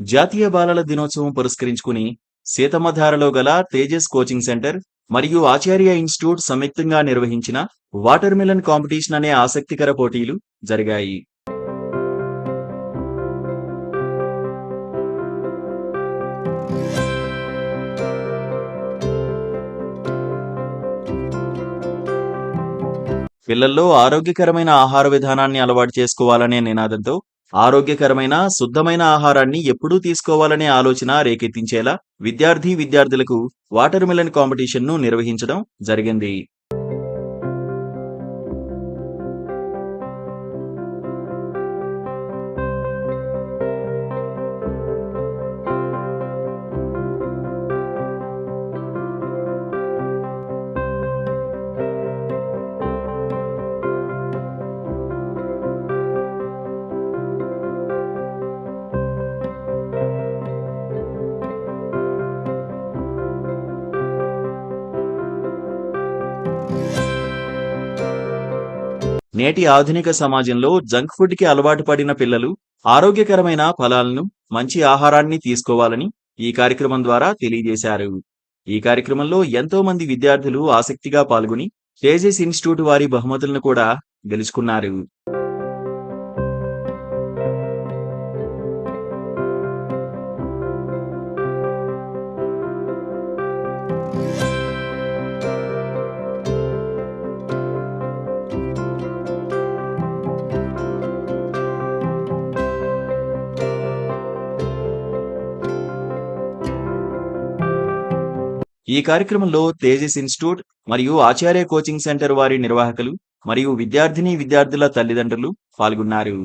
జాతీయ బాలల దినోత్సవం పురస్కరించుకుని సీతమ్మధారలో గల తేజస్ కోచింగ్ సెంటర్ మరియు ఆచార్య ఇన్స్టిట్యూట్ సంయుక్తంగా నిర్వహించిన వాటర్ మిలన్ కాంపిటీషన్ అనే ఆసక్తికర పోటీలు జరిగాయి. పిల్లల్లో ఆరోగ్యకరమైన ఆహార విధానాన్ని అలవాటు చేసుకోవాలనే నినాదంతో ఆరోగ్యకరమైన శుద్ధమైన ఆహారాన్ని ఎప్పుడూ తీసుకోవాలనే ఆలోచన రేకెత్తించేలా విద్యార్థులకు వాటర్ మిలన్ కాంపిటీషన్ ను నిర్వహించడం జరిగింది. నేటి ఆధునిక సమాజంలో జంక్ ఫుడ్ కి అలవాటు పడిన పిల్లలు ఆరోగ్యకరమైన ఫలాలను, మంచి ఆహారాన్ని తీసుకోవాలని ఈ కార్యక్రమం ద్వారా తెలియజేశారు. ఈ కార్యక్రమంలో ఎంతో మంది విద్యార్థులు ఆసక్తిగా పాల్గొని తేజస్ ఇన్స్టిట్యూట్ వారి బహుమతులను కూడా గెలుచుకున్నారు. ఈ కార్యక్రమంలో తేజస్ ఇన్స్టిట్యూట్ మరియు ఆచార్య కోచింగ్ సెంటర్ వారి నిర్వాహకులు మరియు విద్యార్థుల తల్లిదండ్రులు పాల్గొన్నారు.